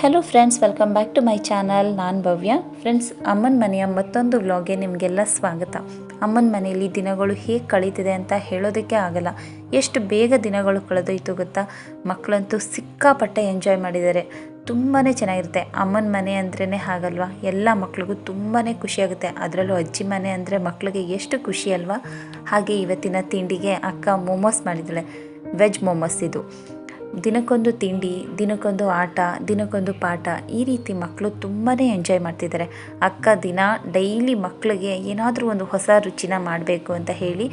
Hello friends, welcome back to my channel. ನಾನು Bhavya. Friends, ಅಮ್ಮನ ಮನೆಯ ಮತ್ತೊಂದು ವ್ಲಾಗ್ಗೆ ನಿಮಗೆಲ್ಲ ಸ್ವಾಗತ. ಅಮ್ಮನ ಮನೆಯಲ್ಲಿ ದಿನಗಳು ಹೇಗೆ ಕಳೀತಿದೆ ಅಂತ ಹೇಳೋದಕ್ಕೆ ಆಗಲ್ಲ. ಎಷ್ಟು ಬೇಗ ದಿನಗಳು ಕಳೆದೋಯ್ತು ಗೊತ್ತಾ. ಮಕ್ಕಳಂತೂ ಸಿಕ್ಕಾಪಟ್ಟೆ ಎಂಜಾಯ್ ಮಾಡಿದ್ದಾರೆ. ತುಂಬಾ ಚೆನ್ನಾಗಿರುತ್ತೆ. ಅಮ್ಮನ ಮನೆ ಅಂದ್ರೇ ಹಾಗಲ್ವಾ, ಎಲ್ಲ ಮಕ್ಳಿಗೂ ತುಂಬಾ ಖುಷಿಯಾಗುತ್ತೆ. ಅದರಲ್ಲೂ ಅಜ್ಜಿ ಮನೆ ಅಂದರೆ ಮಕ್ಕಳಿಗೆ ಎಷ್ಟು ಖುಷಿ ಅಲ್ವಾ. ಹಾಗೆ ಇವತ್ತಿನ ತಿಂಡಿಗೆ ಅಕ್ಕ ಮೋಮೋಸ್ ಮಾಡಿದ್ದಾಳೆ. ವೆಜ್ ಮೋಮೋಸ್. ಇದು ದಿನಕ್ಕೊಂದು ತಿಂಡಿ, ದಿನಕ್ಕೊಂದು ಆಟ, ದಿನಕ್ಕೊಂದು ಪಾಠ, ಈ ರೀತಿ ಮಕ್ಕಳು ತುಂಬಾ ಎಂಜಾಯ್ ಮಾಡ್ತಿದ್ದಾರೆ. ಅಕ್ಕ ಡೈಲಿ ಮಕ್ಕಳಿಗೆ ಏನಾದರೂ ಒಂದು ಹೊಸ ರುಚಿನ ಮಾಡಬೇಕು ಅಂತ ಹೇಳಿ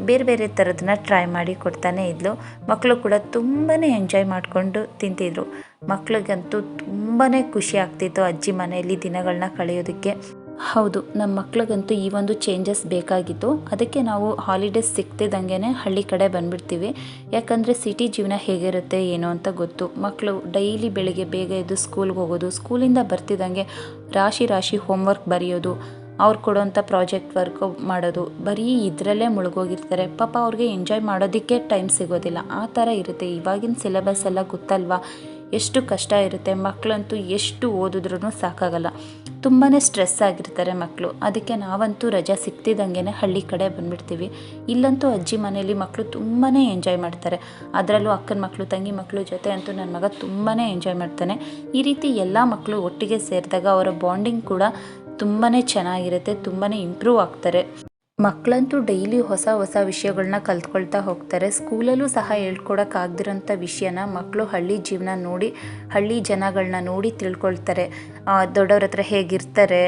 ಬೇರೆ ಬೇರೆ ಥರದನ್ನ ಟ್ರೈ ಮಾಡಿ ಕೊಡ್ತಾನೆ ಇದ್ಲು. ಮಕ್ಕಳು ಕೂಡ ತುಂಬಾ ಎಂಜಾಯ್ ಮಾಡಿಕೊಂಡು ತಿಂತಿದ್ರು. ಮಕ್ಕಳಿಗಂತೂ ತುಂಬಾ ಖುಷಿ ಆಗ್ತಿತ್ತು ಅಜ್ಜಿ ಮನೆಯಲ್ಲಿ ದಿನಗಳನ್ನ ಕಳೆಯೋದಕ್ಕೆ. ಹೌದು, ನಮ್ಮ ಮಕ್ಳಿಗಂತೂ ಈ ಒಂದು ಚೇಂಜಸ್ ಬೇಕಾಗಿತ್ತು. ಅದಕ್ಕೆ ನಾವು ಹಾಲಿಡೇಸ್ ಸಿಗ್ತಿದ್ದಂಗೆ ಹಳ್ಳಿ ಕಡೆ ಬಂದುಬಿಡ್ತೀವಿ. ಯಾಕಂದರೆ ಸಿಟಿ ಜೀವನ ಹೇಗಿರುತ್ತೆ ಏನೋ ಅಂತ ಗೊತ್ತು. ಮಕ್ಕಳು ಡೈಲಿ ಬೆಳಿಗ್ಗೆ ಬೇಗ ಎದ್ದು ಸ್ಕೂಲ್ಗೆ ಹೋಗೋದು, ಸ್ಕೂಲಿಂದ ಬರ್ತಿದ್ದಂಗೆ ರಾಶಿ ರಾಶಿ ಹೋಮ್ವರ್ಕ್ ಬರೆಯೋದು, ಅವ್ರು ಕೊಡೋಂಥ ಪ್ರಾಜೆಕ್ಟ್ ವರ್ಕ್ ಮಾಡೋದು, ಬರೀ ಇದರಲ್ಲೇ ಮುಳುಗೋಗಿರ್ತಾರೆ. ಪಾಪ ಅವ್ರಿಗೆ ಎಂಜಾಯ್ ಮಾಡೋದಕ್ಕೆ ಟೈಮ್ ಸಿಗೋದಿಲ್ಲ. ಆ ಥರ ಇರುತ್ತೆ. ಇವಾಗಿನ ಸಿಲೆಬಸ್ ಎಲ್ಲ ಗೊತ್ತಲ್ವಾ, ಎಷ್ಟು ಕಷ್ಟ ಇರುತ್ತೆ. ಮಕ್ಕಳಂತೂ ಎಷ್ಟು ಓದಿದ್ರೂ ಸಾಕಾಗಲ್ಲ. ತುಂಬಾ ಸ್ಟ್ರೆಸ್ ಆಗಿರ್ತಾರೆ ಮಕ್ಕಳು. ಅದಕ್ಕೆ ನಾವಂತೂ ರಜಾ ಸಿಗ್ತಿದ್ದಂಗೆ ಹಳ್ಳಿ ಕಡೆ ಬಂದುಬಿಡ್ತೀವಿ. ಇಲ್ಲಂತೂ ಅಜ್ಜಿ ಮನೆಯಲ್ಲಿ ಮಕ್ಕಳು ತುಂಬಾ ಎಂಜಾಯ್ ಮಾಡ್ತಾರೆ. ಅದರಲ್ಲೂ ಅಕ್ಕನ ಮಕ್ಕಳು, ತಂಗಿ ಮಕ್ಕಳು ಜೊತೆ ಅಂತೂ ನನ್ನ ಮಗ ತುಂಬಾ ಎಂಜಾಯ್ ಮಾಡ್ತಾನೆ. ಈ ರೀತಿ ಎಲ್ಲ ಮಕ್ಕಳು ಒಟ್ಟಿಗೆ ಸೇರಿದಾಗ ಅವರ ಬಾಂಡಿಂಗ್ ಕೂಡ ತುಂಬಾ ಚೆನ್ನಾಗಿರುತ್ತೆ, ತುಂಬಾ ಇಂಪ್ರೂವ್ ಆಗ್ತಾರೆ. ಮಕ್ಕಳಂತೂ ಡೈಲಿ ಹೊಸ ಹೊಸ ವಿಷಯಗಳನ್ನ ಕಲ್ತ್ಕೊಳ್ತಾ ಹೋಗ್ತಾರೆ. ಸ್ಕೂಲಲ್ಲೂ ಸಹ ಹೇಳ್ಕೊಡೋಕ್ಕಾಗ್ದಿರೋಂಥ ವಿಷಯನ ಮಕ್ಕಳು ಹಳ್ಳಿ ಜೀವನ ನೋಡಿ, ಹಳ್ಳಿ ಜನಗಳನ್ನ ನೋಡಿ ತಿಳ್ಕೊಳ್ತಾರೆ. ದೊಡ್ಡವ್ರ ಹತ್ರ ಹೇಗಿರ್ತಾರೆ,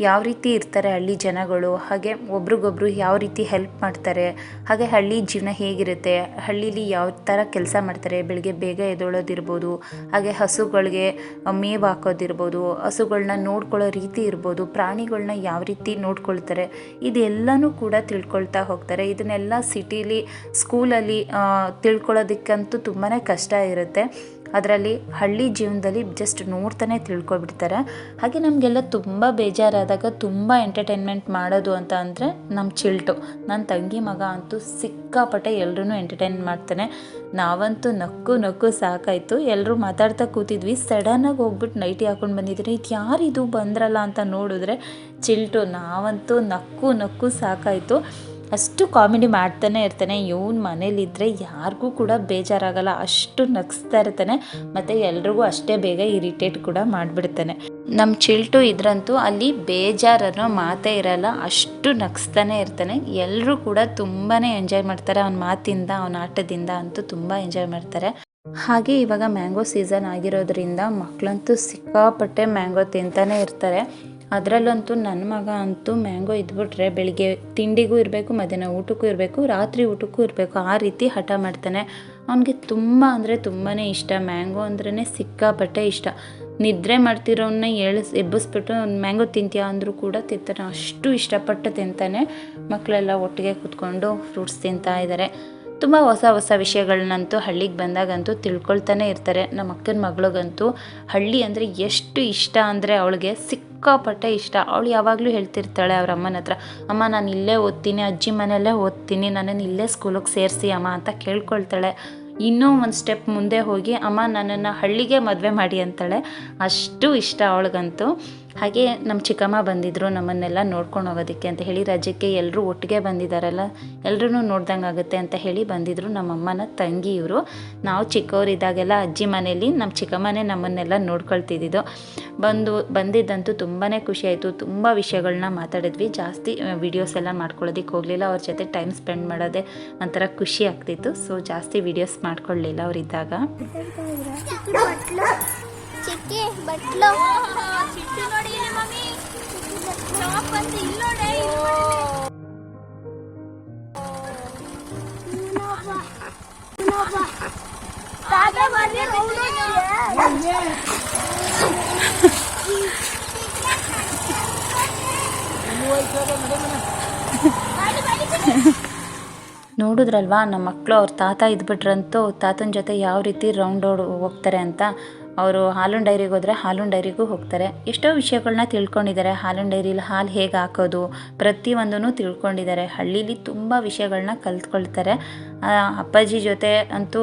ಯಾವ ರೀತಿ ಇರ್ತಾರೆ ಹಳ್ಳಿ ಜನಗಳು, ಹಾಗೆ ಒಬ್ರಿಗೊಬ್ರು ಯಾವ ರೀತಿ ಹೆಲ್ಪ್ ಮಾಡ್ತಾರೆ, ಹಾಗೆ ಹಳ್ಳಿ ಜೀವನ ಹೇಗಿರುತ್ತೆ, ಹಳ್ಳೀಲಿ ಯಾವ ಥರ ಕೆಲಸ ಮಾಡ್ತಾರೆ, ಬೆಳಗ್ಗೆ ಬೇಗ ಎದ್ದೇಳೋದಿರ್ಬೋದು, ಹಾಗೆ ಹಸುಗಳಿಗೆ ಮೇವು ಹಾಕೋದಿರ್ಬೋದು, ಹಸುಗಳನ್ನ ನೋಡ್ಕೊಳ್ಳೋ ರೀತಿ ಇರ್ಬೋದು, ಪ್ರಾಣಿಗಳನ್ನ ಯಾವ ರೀತಿ ನೋಡ್ಕೊಳ್ತಾರೆ, ಇದೆಲ್ಲನೂ ಕೂಡ ತಿಳ್ಕೊಳ್ತಾ ಹೋಗ್ತಾರೆ. ಇದನ್ನೆಲ್ಲ ಸಿಟಿಲಿ ಸ್ಕೂಲಲ್ಲಿ ತಿಳ್ಕೊಳ್ಳೋದಕ್ಕಂತೂ ತುಂಬಾ ಕಷ್ಟ ಇರುತ್ತೆ. ಅದರಲ್ಲಿ ಹಳ್ಳಿ ಜೀವನದಲ್ಲಿ ಜಸ್ಟ್ ನೋಡ್ತಾನೆ ತಿಳ್ಕೊಬಿಡ್ತಾರೆ. ಹಾಗೆ ನಮಗೆಲ್ಲ ತುಂಬ ಬೇಜಾರಾದಾಗ ತುಂಬ ಎಂಟರ್ಟೈನ್ಮೆಂಟ್ ಮಾಡೋದು ಅಂತ ಅಂದರೆ ನಮ್ಮ ಚಿಲ್ಟು, ನನ್ನ ತಂಗಿ ಮಗ ಅಂತೂ ಸಿಕ್ಕಾಪಟ್ಟೆ ಎಲ್ಲರೂ ಎಂಟರ್ಟೈನ್ ಮಾಡ್ತಾನೆ. ನಾವಂತೂ ನಕ್ಕು ಸಾಕಾಯಿತು. ಎಲ್ಲರೂ ಮಾತಾಡ್ತಾ ಕೂತಿದ್ವಿ. ಸಡನ್ನಾಗಿ ಹೋಗ್ಬಿಟ್ಟು ನೈಟಿ ಹಾಕೊಂಡು ಬಂದಿದ್ರೆ ಇದು ಯಾರಿದು ಬಂದ್ರಲ್ಲ ಅಂತ ನೋಡಿದ್ರೆ ಚಿಲ್ಟು. ನಾವಂತೂ ನಕ್ಕು ಸಾಕಾಯಿತು. ಅಷ್ಟು ಕಾಮಿಡಿ ಮಾಡ್ತಾನೆ ಇರ್ತಾನೆ. ಇವನು ಮನೇಲಿದ್ದರೆ ಯಾರಿಗೂ ಕೂಡ ಬೇಜಾರಾಗಲ್ಲ, ಅಷ್ಟು ನಗಿಸ್ತಾ ಇರ್ತಾನೆ. ಮತ್ತು ಎಲ್ರಿಗೂ ಅಷ್ಟೇ ಬೇಗ ಇರಿಟೇಟ್ ಕೂಡ ಮಾಡಿಬಿಡ್ತಾನೆ. ನಮ್ಮ ಚಿಲ್ಟು ಇದ್ರಂತೂ ಅಲ್ಲಿ ಬೇಜಾರನ್ನೋ ಮಾತೇ ಇರಲ್ಲ, ಅಷ್ಟು ನಗಿಸ್ತಾನೆ ಇರ್ತಾನೆ. ಎಲ್ಲರೂ ಕೂಡ ತುಂಬಾ ಎಂಜಾಯ್ ಮಾಡ್ತಾರೆ. ಅವನ ಮಾತಿಂದ, ಅವನ ಆಟದಿಂದ ಅಂತೂ ತುಂಬ ಎಂಜಾಯ್ ಮಾಡ್ತಾರೆ. ಹಾಗೆ ಇವಾಗ ಮ್ಯಾಂಗೋ ಸೀಸನ್ ಆಗಿರೋದ್ರಿಂದ ಮಕ್ಕಳಂತೂ ಸಿಕ್ಕಾಪಟ್ಟೆ ಮ್ಯಾಂಗೋ ತಿಂತಾನೆ ಇರ್ತಾರೆ. ಅದರಲ್ಲಂತೂ ನನ್ನ ಮಗ ಅಂತೂ ಮ್ಯಾಂಗೋ ಇದ್ಬಿಟ್ರೆ ಬೆಳಿಗ್ಗೆ ತಿಂಡಿಗೂ ಇರಬೇಕು, ಮಧ್ಯಾಹ್ನ ಊಟಕ್ಕೂ ಇರಬೇಕು, ರಾತ್ರಿ ಊಟಕ್ಕೂ ಇರಬೇಕು, ಆ ರೀತಿ ಹಠ ಮಾಡ್ತಾನೆ. ಅವನಿಗೆ ತುಂಬ ಅಂದರೆ ತುಂಬಾ ಇಷ್ಟ. ಮ್ಯಾಂಗೋ ಅಂದ್ರೇ ಸಿಕ್ಕಾಪಟ್ಟೆ ಇಷ್ಟ. ನಿದ್ರೆ ಮಾಡ್ತಿರೋನ್ನ ಎಬ್ಬಿಸ್ಬಿಟ್ಟು ಒಂದು ಮ್ಯಾಂಗೋ ತಿಂತೀಯಾ ಅಂದರೂ ಕೂಡ ತಿಂತಾನೆ. ಅಷ್ಟು ಇಷ್ಟಪಟ್ಟು ತಿಂತಾನೆ. ಮಕ್ಕಳೆಲ್ಲ ಒಟ್ಟಿಗೆ ಕೂತ್ಕೊಂಡು ಫ್ರೂಟ್ಸ್ ತಿಂತಾ ಇದ್ದಾರೆ. ತುಂಬ ಹೊಸ ವಿಷಯಗಳನ್ನಂತೂ ಹಳ್ಳಿಗೆ ಬಂದಾಗಂತೂ ತಿಳ್ಕೊಳ್ತಾನೆ ಇರ್ತಾರೆ. ನಮ್ಮ ಅಕ್ಕನ ಮಗಳಿಗಂತೂ ಹಳ್ಳಿ ಅಂದರೆ ಎಷ್ಟು ಇಷ್ಟ ಅಂದರೆ ಅವಳಿಗೆ ಸಿಕ್ಕಾಪಟ್ಟೆ ಇಷ್ಟ. ಅವಳು ಯಾವಾಗಲೂ ಹೇಳ್ತಿರ್ತಾಳೆ ಅವ್ರ ಅಮ್ಮನ ಹತ್ರ, ಅಮ್ಮ ನಾನು ಇಲ್ಲೇ ಓದ್ತೀನಿ, ಅಜ್ಜಿ ಮನೆಯಲ್ಲೇ ಓದ್ತೀನಿ, ನನ್ನನ್ನು ಇಲ್ಲೇ ಸ್ಕೂಲಿಗೆ ಸೇರಿಸಿ ಅಮ್ಮ ಅಂತ ಕೇಳ್ಕೊಳ್ತಾಳೆ. ಇನ್ನೂ ಒಂದು ಸ್ಟೆಪ್ ಮುಂದೆ ಹೋಗಿ ಅಮ್ಮ ನನ್ನನ್ನು ಹಳ್ಳಿಗೆ ಮದುವೆ ಮಾಡಿ ಅಂತಾಳೆ. ಅಷ್ಟು ಇಷ್ಟ ಅವಳಿಗಂತೂ. ಹಾಗೆ ನಮ್ಮ ಚಿಕ್ಕಮ್ಮ ಬಂದಿದ್ದರು ನಮ್ಮನ್ನೆಲ್ಲ ನೋಡ್ಕೊಂಡು ಹೋಗೋದಕ್ಕೆ ಅಂತ ಹೇಳಿ. ರಜಕ್ಕೆ ಎಲ್ಲರೂ ಒಟ್ಟಿಗೆ ಬಂದಿದ್ದಾರಲ್ಲ, ಎಲ್ಲರೂ ನೋಡ್ದಂಗೆ ಆಗುತ್ತೆ ಅಂತ ಹೇಳಿ ಬಂದಿದ್ದರು. ನಮ್ಮಮ್ಮನ ತಂಗಿ ಇವರು. ನಾವು ಚಿಕ್ಕವರಿದ್ದಾಗೆಲ್ಲ ಅಜ್ಜಿ ಮನೇಲಿ ನಮ್ಮ ಚಿಕ್ಕಮ್ಮನೇ ನಮ್ಮನ್ನೆಲ್ಲ ನೋಡ್ಕೊಳ್ತಿದ್ದಿದ್ದು. ಬಂದಿದ್ದಂತೂ ತುಂಬಾ ಖುಷಿಯಾಯಿತು. ತುಂಬ ವಿಷಯಗಳನ್ನ ಮಾತಾಡಿದ್ವಿ. ಜಾಸ್ತಿ ವೀಡಿಯೋಸ್ ಎಲ್ಲ ಮಾಡ್ಕೊಳ್ಳೋದಕ್ಕೆ ಹೋಗಲಿಲ್ಲ. ಅವ್ರ ಜೊತೆ ಟೈಮ್ ಸ್ಪೆಂಡ್ ಮಾಡೋದೇ ಒಂಥರ ಖುಷಿ ಆಗ್ತಿತ್ತು. ಸೊ ಜಾಸ್ತಿ ವೀಡಿಯೋಸ್ ಮಾಡ್ಕೊಳ್ಳಲಿಲ್ಲ ಅವರಿದ್ದಾಗ. ಚಿಕ್ಕಿ ಬಟ್ಲು ಚಿಟ್ಟಿ ನೋಡಿ ಇಲ್ಲಿ ಮಮ್ಮಿ ಟಾಪ್ ಅಂತ ಇಲ್ಲಿ ನೋಡಿ ತಾತ ಬರ್ರಿ ನೋಡಿದ್ರಲ್ವಾ ನಮ್ಮ ಮಕ್ಕಳು ಅವ್ರ ತಾತ ಇದ್ಬಿಟ್ರಂತೂ ತಾತನ ಜೊತೆ ಯಾವ ರೀತಿ ರೌಂಡ್ ಹೋಗ್ತಾರೆ ಅಂತ. ಅವರು ಹಾಲುನ್ ಡೈರಿಗೆ ಹೋದರೆ ಹಾಲುನ್ ಡೈರಿಗೂ ಹೋಗ್ತಾರೆ. ಎಷ್ಟೋ ವಿಷಯಗಳನ್ನ ತಿಳ್ಕೊಂಡಿದ್ದಾರೆ. ಹಾಲುನ್ ಡೈರಿಲಿ ಹಾಲು ಹೇಗೆ ಹಾಕೋದು ಪ್ರತಿಯೊಂದೂ ತಿಳ್ಕೊಂಡಿದ್ದಾರೆ. ಹಳ್ಳೀಲಿ ತುಂಬ ವಿಷಯಗಳನ್ನ ಕಲ್ತ್ಕೊಳ್ತಾರೆ. ಅಪ್ಪಾಜಿ ಜೊತೆ ಅಂತೂ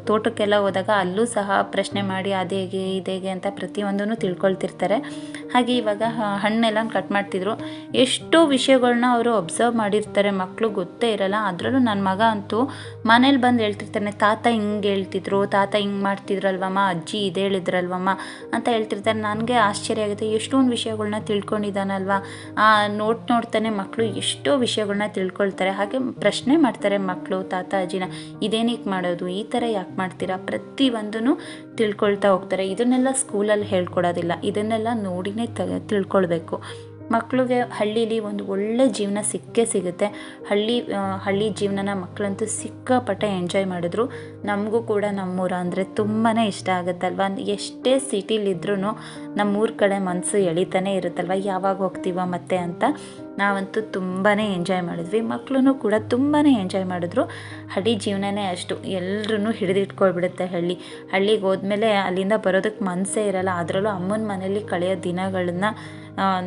ತೋಟಕ್ಕೆಲ್ಲ ಹೋದಾಗ ಅಲ್ಲೂ ಸಹ ಪ್ರಶ್ನೆ ಮಾಡಿ ಅದೇಗೆ ಇದೇಗೆ ಅಂತ ಪ್ರತಿಯೊಂದೂ ತಿಳ್ಕೊಳ್ತಿರ್ತಾರೆ. ಹಾಗೆ ಇವಾಗ ಹಣ್ಣೆಲ್ಲ ಕಟ್ ಮಾಡ್ತಿದ್ರು. ಎಷ್ಟೋ ವಿಷಯಗಳನ್ನ ಅವರು ಅಬ್ಸರ್ವ್ ಮಾಡಿರ್ತಾರೆ. ಮಕ್ಕಳು ಗೊತ್ತೇ ಇರಲ್ಲ. ಅದರಲ್ಲೂ ನನ್ನ ಮಗ ಅಂತೂ ಮನೇಲಿ ಬಂದು ಹೇಳ್ತಿರ್ತಾನೆ, ತಾತ ಹಿಂಗೆ ಹೇಳ್ತಿದ್ರು, ತಾತ ಹಿಂಗೆ ಮಾಡ್ತಿದ್ರಲ್ವಮ್ಮ, ಅಜ್ಜಿ ಇದು ಹೇಳಿದ್ರಲ್ವಮ್ಮ ಅಂತ ಹೇಳ್ತಿರ್ತಾರೆ. ನನಗೆ ಆಶ್ಚರ್ಯ ಆಗುತ್ತೆ, ಎಷ್ಟೊಂದು ವಿಷಯಗಳನ್ನ ತಿಳ್ಕೊಂಡಿದ್ದಾನಲ್ವ. ನೋಡ್ತಾನೆ ಮಕ್ಕಳು ಎಷ್ಟೋ ವಿಷಯಗಳನ್ನ ತಿಳ್ಕೊಳ್ತಾರೆ. ಹಾಗೆ ಪ್ರಶ್ನೆ ಮಾಡ್ತಾರೆ ಮಕ್ಕಳು, ತಾತ ಅಜ್ಜಿನ ಇದೇನಕ್ಕೆ ಮಾಡೋದು, ಈ ಥರ ಯಾಕೆ ಮಾಡ್ತೀರಾ, ಪ್ರತಿಯೊಂದೂ ತಿಳ್ಕೊಳ್ತಾ ಹೋಗ್ತಾರೆ. ಇದನ್ನೆಲ್ಲ ಸ್ಕೂಲಲ್ಲಿ ಹೇಳ್ಕೊಡೋದಿಲ್ಲ, ಇದನ್ನೆಲ್ಲ ನೋಡಿನೇ ತಿಳ್ಕೊಳ್ಬೇಕು. ಮಕ್ಕಳಿಗೆ ಹಳ್ಳೀಲಿ ಒಂದು ಒಳ್ಳೆ ಜೀವನ ಸಿಕ್ಕೇ ಸಿಗುತ್ತೆ. ಹಳ್ಳಿ ಜೀವನನ ಮಕ್ಕಳಂತೂ ಸಿಕ್ಕಾಪಟ್ಟೆ ಎಂಜಾಯ್ ಮಾಡಿದ್ರು. ನಮಗೂ ಕೂಡ ನಮ್ಮೂರ ಅಂದರೆ ತುಂಬಾ ಇಷ್ಟ ಆಗುತ್ತಲ್ವ. ಎಷ್ಟೇ ಸಿಟಿಲಿದ್ರೂ ನಮ್ಮೂರ ಕಡೆ ಮನಸ್ಸು ಎಳಿತಾನೆ ಇರುತ್ತಲ್ವ, ಯಾವಾಗ ಹೋಗ್ತೀವ ಮತ್ತೆ ಅಂತ. ನಾವಂತೂ ತುಂಬಾ ಎಂಜಾಯ್ ಮಾಡಿದ್ವಿ. ಮಕ್ಕಳು ಕೂಡ ತುಂಬಾ ಎಂಜಾಯ್ ಮಾಡಿದ್ರು. ಹಳ್ಳಿ ಜೀವನನೇ ಅಷ್ಟು, ಎಲ್ಲರೂ ಹಿಡಿದಿಟ್ಕೊಳ್ಬಿಡುತ್ತೆ. ಹಳ್ಳಿಗೆ ಹೋದ್ಮೇಲೆ ಅಲ್ಲಿಂದ ಬರೋದಕ್ಕೆ ಮನಸ್ಸೇ ಇರಲ್ಲ. ಅದರಲ್ಲೂ ಅಮ್ಮನ ಮನೇಲಿ ಕಳೆಯೋ ದಿನಗಳನ್ನ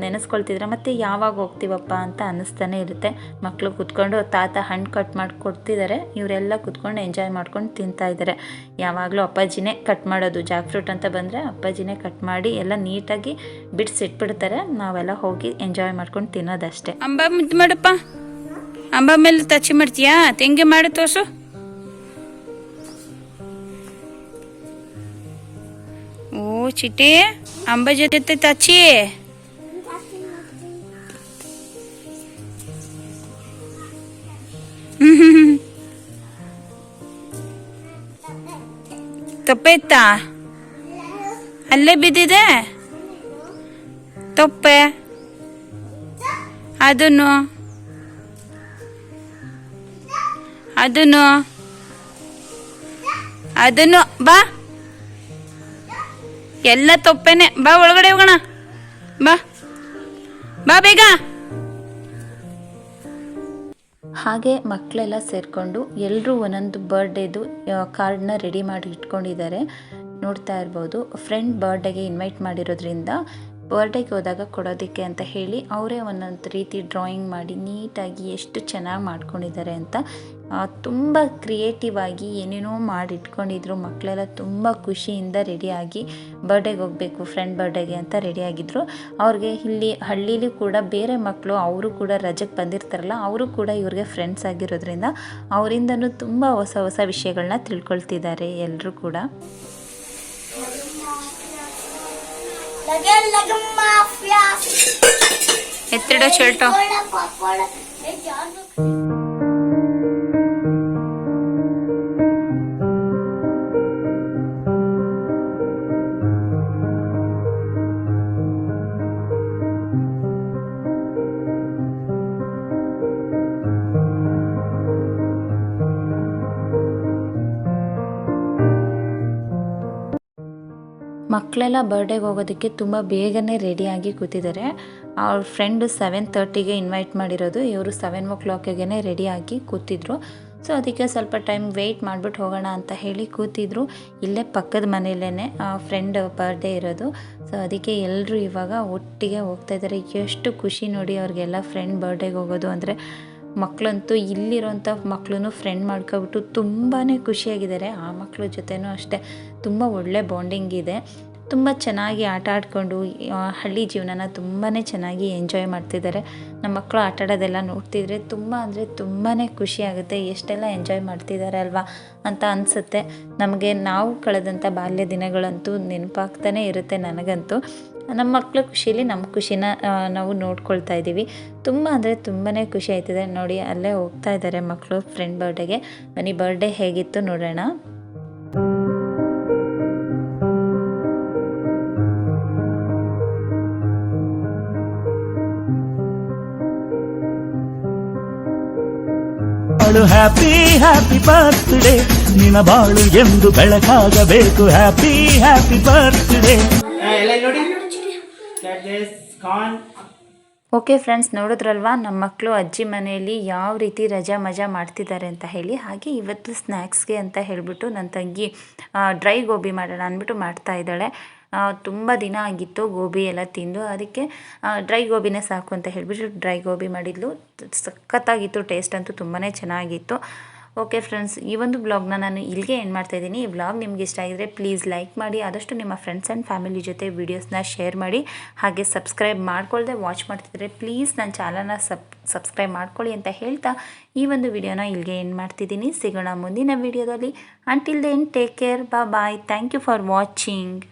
ನೆನೆಸ್ಕೊಳ್ತಿದ್ರೆ ಮತ್ತೆ ಯಾವಾಗ ಹೋಗ್ತೀವಪ್ಪ ಅಂತ ಅನ್ನಿಸ್ತಾನೆ ಇರುತ್ತೆ. ಮಕ್ಕಳು ಕೂತ್ಕೊಂಡು ತಾತ ಹಣ್ಣು ಕಟ್ ಮಾಡಿ ಕೊಡ್ತಿದ್ದಾರೆ, ಇವರೆಲ್ಲ ಕೂತ್ಕೊಂಡು ಎಂಜಾಯ್ ಮಾಡ್ಕೊಂಡು ತಿಂತಾ ಇದ್ದಾರೆ. ಯಾವಾಗಲೂ ಅಪ್ಪಾಜಿನೇ ಕಟ್ ಮಾಡೋದು. ಜಾಕ್ ಫ್ರೂಟ್ ಅಂತ ಬಂದರೆ ಅಪ್ಪಾಜಿನೇ ಕಟ್ ಮಾಡಿ ಎಲ್ಲ ನೀಟಾಗಿ ಬಿಡಿಸಿಟ್ಬಿಡ್ತಾರೆ. ನಾವೆಲ್ಲ ಹೋಗಿ ಎಂಜಾಯ್ ಮಾಡ್ಕೊಂಡು ತಿನ್ನೋದಷ್ಟೇ. ಅಂಬ ಮುದ್ದು ಮಾಡಪ್ಪ, ಅಂಬ ಮೇಲೆ ಟಚ್ ಮಾಡ್ತೀಯಾ? ತೆಂಗೆ ಮಾಡಿ ತೋರ್ಸು. ಓ ಚಿಟಿ, ಅಂಬ ಜೊತೆ ಟಚಿ. ತೊಪ್ಪೆ ಇತ್ತಾ? ಅಲ್ಲೇ ಬಿದ್ದಿದೆ ತೊಪ್ಪೆ. ಅದನ್ನು ಬಾ, ಎಲ್ಲ ತೊಪ್ಪೆನೆ. ಬಾ ಒಳಗಡೆ ಹೋಗೋಣ, ಬಾ ಬೇಗ. ಹಾಗೆ ಮಕ್ಕಳೆಲ್ಲ ಸೇರಿಕೊಂಡು ಎಲ್ಲರೂ ಒಂದೊಂದು ಬರ್ಡೇದು ಕಾರ್ಡ್ನ ರೆಡಿ ಮಾಡಿ ಇಟ್ಕೊಂಡಿದ್ದಾರೆ. ನೋಡ್ತಾ ಇರ್ಬೋದು. ಫ್ರೆಂಡ್ ಬರ್ಡೇಗೆ ಇನ್ವೈಟ್ ಮಾಡಿರೋದ್ರಿಂದ ಬರ್ಡೇಗೆ ಹೋದಾಗ ಕೊಡೋದಕ್ಕೆ ಅಂತ ಹೇಳಿ ಅವರೇ ಒಂದೊಂದು ರೀತಿ ಡ್ರಾಯಿಂಗ್ ಮಾಡಿ ನೀಟಾಗಿ ಎಷ್ಟು ಚೆನ್ನಾಗಿ ಮಾಡ್ಕೊಂಡಿದ್ದಾರೆ ಅಂತ. ತುಂಬ ಕ್ರಿಯೇಟಿವ್ ಆಗಿ ಏನೇನೋ ಮಾಡಿ ಇಟ್ಕೊಂಡಿದ್ರು. ಮಕ್ಕಳೆಲ್ಲ ತುಂಬ ಖುಷಿಯಿಂದ ರೆಡಿಯಾಗಿ ಬರ್ಡೇಗೆ ಹೋಗಬೇಕು, ಫ್ರೆಂಡ್ ಬರ್ಡೇಗೆ ಅಂತ ರೆಡಿಯಾಗಿದ್ದರು. ಅವ್ರಿಗೆ ಇಲ್ಲಿ ಹಳ್ಳೀಲಿ ಕೂಡ ಬೇರೆ ಮಕ್ಕಳು ಅವರು ಕೂಡ ರಜಕ್ಕೆ ಬಂದಿರ್ತಾರಲ್ಲ, ಅವರು ಕೂಡ ಇವ್ರಿಗೆ ಫ್ರೆಂಡ್ಸ್ ಆಗಿರೋದ್ರಿಂದ ಅವರಿಂದನೂ ತುಂಬ ಹೊಸ ಹೊಸ ವಿಷಯಗಳನ್ನ ತಿಳ್ಕೊಳ್ತಿದ್ದಾರೆ ಎಲ್ಲರೂ ಕೂಡ. ಎತ್ತಿಡೋ ಶರ್ಟು. ಮಕ್ಕಳೆಲ್ಲ ಬರ್ಡೇಗೆ ಹೋಗೋದಕ್ಕೆ ತುಂಬ ಬೇಗನೆ ರೆಡಿಯಾಗಿ ಕೂತಿದ್ದಾರೆ. ಅವ್ರ ಫ್ರೆಂಡು 7:30ಗೆ ಇನ್ವೈಟ್ ಮಾಡಿರೋದು, ಇವರು 7 ರೆಡಿಯಾಗಿ ಕೂತಿದ್ರು. ಸೊ ಅದಕ್ಕೆ ಸ್ವಲ್ಪ ಟೈಮ್ ವೆಯ್ಟ್ ಮಾಡಿಬಿಟ್ಟು ಹೋಗೋಣ ಅಂತ ಹೇಳಿ ಕೂತಿದ್ರು. ಇಲ್ಲೇ ಪಕ್ಕದ ಮನೆಯಲ್ಲೇ ಫ್ರೆಂಡ್ ಬರ್ಡೇ ಇರೋದು. ಸೊ ಅದಕ್ಕೆ ಎಲ್ಲರೂ ಇವಾಗ ಒಟ್ಟಿಗೆ ಹೋಗ್ತಾಯಿದ್ದಾರೆ. ಎಷ್ಟು ಖುಷಿ ನೋಡಿ ಅವ್ರಿಗೆಲ್ಲ ಫ್ರೆಂಡ್ ಬರ್ಡೇಗೆ ಹೋಗೋದು ಅಂದರೆ. ಮಕ್ಕಳಂತೂ ಇಲ್ಲಿರೋಂಥ ಮಕ್ಕಳನ್ನು ಫ್ರೆಂಡ್ ಮಾಡ್ಕೊಬಿಟ್ಟು ತುಂಬಾ ಖುಷಿಯಾಗಿದ್ದಾರೆ. ಆ ಮಕ್ಕಳ ಜೊತೆನೂ ಅಷ್ಟೇ ತುಂಬ ಒಳ್ಳೆ ಬಾಂಡಿಂಗ್ ಇದೆ. ತುಂಬ ಚೆನ್ನಾಗಿ ಆಟ ಆಡಿಕೊಂಡು ಹಳ್ಳಿ ಜೀವನನ ತುಂಬಾ ಚೆನ್ನಾಗಿ ಎಂಜಾಯ್ ಮಾಡ್ತಿದ್ದಾರೆ. ನಮ್ಮ ಮಕ್ಕಳು ಆಟ ಆಡೋದೆಲ್ಲ ನೋಡ್ತಿದ್ರೆ ತುಂಬ ಅಂದರೆ ತುಂಬಾ ಖುಷಿ ಆಗುತ್ತೆ. ಎಷ್ಟೆಲ್ಲ ಎಂಜಾಯ್ ಮಾಡ್ತಿದ್ದಾರೆ ಅಲ್ವಾ ಅಂತ ಅನಿಸುತ್ತೆ. ನಮಗೆ ನಾವು ಕಳೆದಂಥ ಬಾಲ್ಯ ದಿನಗಳಂತೂ ನೆನಪಾಗ್ತಾನೆ ಇರುತ್ತೆ ನನಗಂತೂ. ನಮ್ಮ ಮಕ್ಕಳ ಖುಷಿಯಲ್ಲಿ ನಮ್ಮ ಖುಷಿನ ನಾವು ನೋಡ್ಕೊಳ್ತಾ ಇದ್ದೀವಿ. ತುಂಬ ಅಂದರೆ ತುಂಬಾ ಖುಷಿ ಆಯ್ತಿದೆ ನೋಡಿ. ಅಲ್ಲೇ ಹೋಗ್ತಾ ಇದ್ದಾರೆ ಮಕ್ಕಳು ಫ್ರೆಂಡ್ ಬರ್ಡೇಗೆ. ಬನ್ನಿ ಬರ್ಡೇ ಹೇಗಿತ್ತು ನೋಡೋಣ. ಹ್ಯಾಪಿ ಹ್ಯಾಪಿ ಬರ್ತ್ಡೇ, ನಿನ್ನ ಬಾಳು ಎಂದು ಬೆಳಕಾಗಬೇಕು. Happy happy birthday. ಎಲ್ಲ ನೋಡಿ ಕಾರ್ನ್ ಓಕೆ ಫ್ರೆಂಡ್ಸ್, ನೋಡಿದ್ರಲ್ವಾ ನಮ್ಮ ಮಕ್ಕಳು ಅಜ್ಜಿ ಮನೆಯಲ್ಲಿ ಯಾವ ರೀತಿ ರಜಾ ಮಜಾ ಮಾಡ್ತಿದ್ದಾರೆ ಅಂತ ಹೇಳಿ. ಹಾಗೆ ಇವತ್ತು ಸ್ನ್ಯಾಕ್ಸ್ಗೆ ಅಂತ ಹೇಳಿಬಿಟ್ಟು ನನ್ನ ತಂಗಿ ಡ್ರೈ ಗೋಬಿ ಮಾಡೋಣ ಅಂದ್ಬಿಟ್ಟು ಮಾಡ್ತಾ ಇದ್ದಾಳೆ. ತುಂಬ ದಿನ ಆಗಿತ್ತು ಗೋಬಿ ಎಲ್ಲ ತಿಂದು, ಅದಕ್ಕೆ ಡ್ರೈ ಗೋಬಿನೇ ಸಾಕು ಅಂತ ಹೇಳಿಬಿಟ್ಟು ಡ್ರೈ ಗೋಬಿ ಮಾಡಿದ್ಲು. ಸಖತ್ತಾಗಿತ್ತು, ಟೇಸ್ಟ್ ಅಂತೂ ತುಂಬಾ ಚೆನ್ನಾಗಿತ್ತು. ಓಕೆ ಫ್ರೆಂಡ್ಸ್, ಈ ಒಂದು ವ್ಲಾಗ್ನ ನಾನು ಇಲ್ಲಿಗೆ ಎಂಡ್ ಮಾಡ್ತಾಯಿದ್ದೀನಿ. ಈ ವ್ಲಾಗ್ ನಿಮ್ಗೆ ಇಷ್ಟ ಆಗಿದ್ರೆ ಪ್ಲೀಸ್ ಲೈಕ್ ಮಾಡಿ, ಆದಷ್ಟು ನಿಮ್ಮ ಫ್ರೆಂಡ್ಸ್ ಆ್ಯಂಡ್ ಫ್ಯಾಮಿಲಿ ಜೊತೆ ವೀಡಿಯೋಸ್ನ ಶೇರ್ ಮಾಡಿ. ಹಾಗೆ ಸಬ್ಸ್ಕ್ರೈಬ್ ಮಾಡ್ಕೊಳ್ದೆ ವಾಚ್ ಮಾಡ್ತಿದ್ರೆ ಪ್ಲೀಸ್ ನನ್ನ ಚಾನಲ್ನ ಸಬ್ಸ್ಕ್ರೈಬ್ ಮಾಡ್ಕೊಳ್ಳಿ ಅಂತ ಹೇಳ್ತಾ ಈ ಒಂದು ವಿಡಿಯೋನ ಇಲ್ಲಿಗೆ ಎಂಡ್ ಮಾಡ್ತಿದ್ದೀನಿ. ಸಿಗೋಣ ಮುಂದಿನ ವಿಡಿಯೋದಲ್ಲಿ. Until then take care, bye. Thank you for watching.